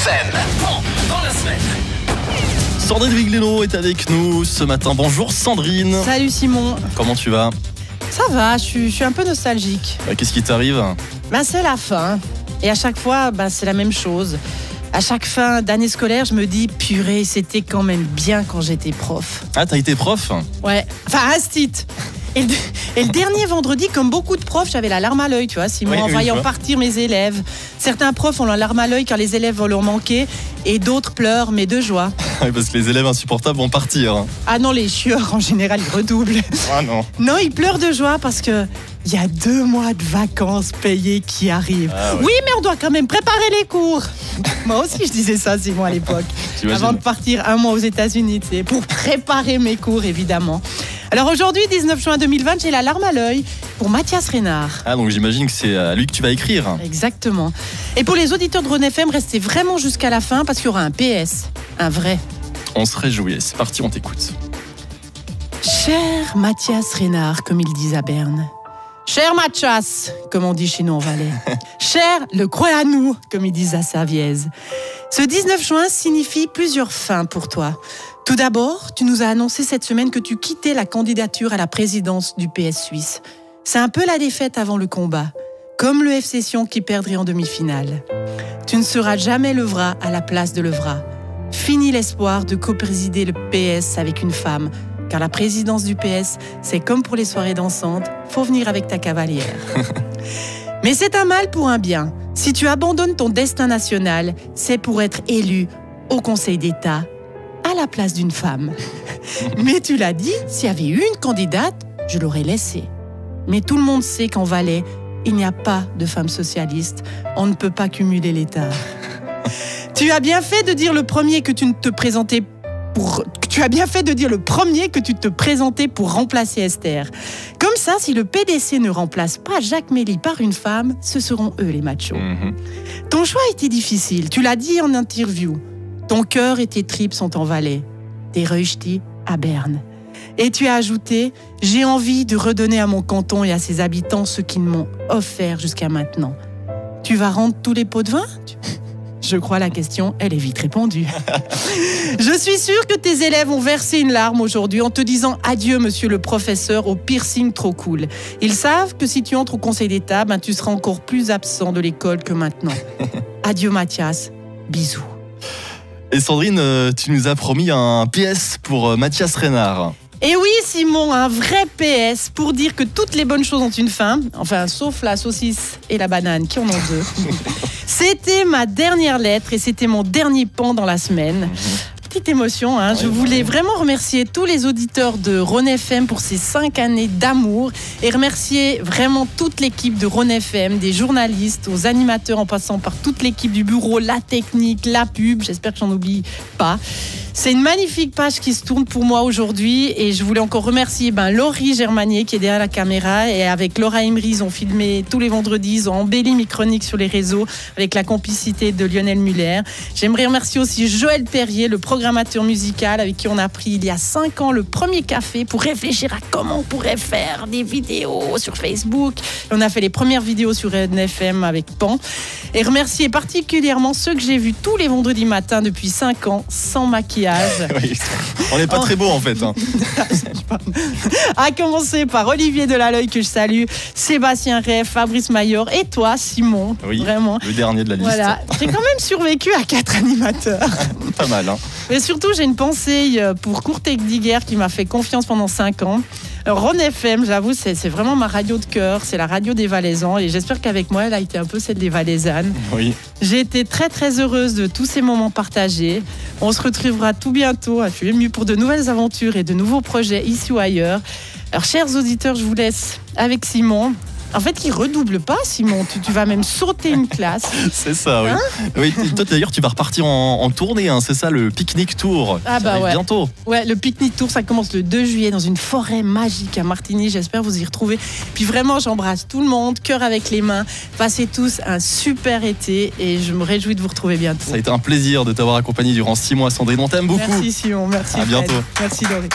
FM. Dans la semaine. Sandrine Vigleno est avec nous ce matin. Bonjour Sandrine. Salut Simon. Comment tu vas? Ça va, je suis un peu nostalgique. Qu'est-ce qui t'arrive? C'est la fin. Et à chaque fois, c'est la même chose. À chaque fin d'année scolaire, je me dis, purée, c'était quand même bien quand j'étais prof. Ah, t'as été prof? Ouais, Astit. Et le dernier vendredi, comme beaucoup de profs, j'avais la larme à l'œil, tu vois, Simon, en voyant partir mes élèves. Certains profs ont la larme à l'œil car les élèves vont leur manquer et d'autres pleurent, mais de joie. Oui, parce que les élèves insupportables vont partir. Ah non, les chieurs, en général, ils redoublent. Ah non. Non, ils pleurent de joie parce que il y a 2 mois de vacances payées qui arrivent. Ah ouais. Oui, mais on doit quand même préparer les cours. Moi aussi, je disais ça, Simon, à l'époque. Avant de partir 1 mois aux États-Unis, tu sais, pour préparer mes cours, évidemment. Alors aujourd'hui, 19 juin 2020, j'ai la larme à l'œil pour Mathias Reynard. Ah, donc j'imagine que c'est à lui que tu vas écrire. Exactement. Et pour les auditeurs de Rhône FM, restez vraiment jusqu'à la fin parce qu'il y aura un PS, un vrai. On se réjouit. C'est parti, on t'écoute. Cher Mathias Reynard, comme ils disent à Berne. Cher Mathias, comme on dit chez nous en Valais. Cher le croix à nous, comme ils disent à Savièse. Ce 19 juin signifie plusieurs fins pour toi. Tout d'abord, tu nous as annoncé cette semaine que tu quittais la candidature à la présidence du PS Suisse. C'est un peu la défaite avant le combat, comme le FC Sion qui perdrait en demi-finale. Tu ne seras jamais Levrat à la place de Levrat. Fini l'espoir de coprésider le PS avec une femme, car la présidence du PS, c'est comme pour les soirées dansantes, faut venir avec ta cavalière. Mais c'est un mal pour un bien. Si tu abandonnes ton destin national, c'est pour être élu au Conseil d'État à la place d'une femme. Mais tu l'as dit, s'il y avait eu une candidate, je l'aurais laissée. Mais tout le monde sait qu'en Valais, il n'y a pas de femme socialiste. On ne peut pas cumuler l'État. Tu as bien fait de dire le premier que tu ne te présentais pour... Tu as bien fait de dire le premier que tu te présentais pour remplacer Esther. Comme ça, si le PDC ne remplace pas Jacques Mély par une femme, ce seront eux les machos. Ton choix était difficile, tu l'as dit en interview. Ton cœur et tes tripes sont en Valais. T'es rejeté à Berne. Et tu as ajouté, j'ai envie de redonner à mon canton et à ses habitants ce qu'ils m'ont offert jusqu'à maintenant. Tu vas rendre tous les pots de vin ? Je crois la question, elle est vite répondue. Je suis sûre que tes élèves ont versé une larme aujourd'hui en te disant adieu, monsieur le professeur, au piercing trop cool. Ils savent que si tu entres au Conseil d'État, tu seras encore plus absent de l'école que maintenant. Adieu Mathias, bisous. Et Sandrine, tu nous as promis un PS pour Mathias Reynard. Et oui Simon, un vrai PS pour dire que toutes les bonnes choses ont une fin, enfin sauf la saucisse et la banane qui en ont 2. C'était ma dernière lettre et c'était mon dernier pan dans la semaine. Petite émotion, hein. Je voulais vraiment remercier tous les auditeurs de Rhône FM pour ces 5 années d'amour et remercier vraiment toute l'équipe de Rhône FM, des journalistes aux animateurs en passant par toute l'équipe du bureau, la technique, la pub, j'espère que j'en oublie pas. C'est une magnifique page qui se tourne pour moi aujourd'hui et je voulais encore remercier Laurie Germanier qui est derrière la caméra et avec Laura Emery, ils ont filmé tous les vendredis, ils ont embelli mes chroniques sur les réseaux avec la complicité de Lionel Muller. J'aimerais remercier aussi Joël Perrier, le programmateur musical avec qui on a pris il y a 5 ans le premier café pour réfléchir à comment on pourrait faire des vidéos sur Facebook. Et on a fait les premières vidéos sur Rhône FM avec Pan. Et remercier particulièrement ceux que j'ai vus tous les vendredis matins depuis 5 ans sans maquillage. Oui, on n'est pas très beau en fait. À commencer par Olivier Delalleuil que je salue, Sébastien Rey, Fabrice Maillor et toi Simon. Oui, vraiment. Le dernier de la liste. Voilà, j'ai quand même survécu à 4 animateurs. Pas mal, hein. Mais surtout, j'ai une pensée pour Kurt Egdiger qui m'a fait confiance pendant 5 ans. Rhône FM, j'avoue, c'est vraiment ma radio de cœur, c'est la radio des Valaisans et j'espère qu'avec moi, elle a été un peu celle des Valaisannes. Oui. J'ai été très très heureuse de tous ces moments partagés. On se retrouvera tout bientôt, je suis émue pour de nouvelles aventures et de nouveaux projets ici ou ailleurs. Alors, chers auditeurs, je vous laisse avec Simon. En fait, il redouble pas, Simon. Tu vas même sauter une classe. C'est ça, oui. Hein, oui. Toi, d'ailleurs, tu vas repartir en tournée. Hein, c'est ça, le pique-nique tour. Ah ça arrive ouais. bientôt. Ouais, le pique-nique tour, ça commence le 2 juillet dans une forêt magique à Martigny. J'espère vous y retrouver. Puis vraiment, j'embrasse tout le monde, cœur avec les mains. Passez tous un super été et je me réjouis de vous retrouver bientôt. Ça a été un plaisir de t'avoir accompagné durant 6 mois, Sandrine. On t'aime beaucoup. Merci Simon, merci À Fred. bientôt. Merci Laurie.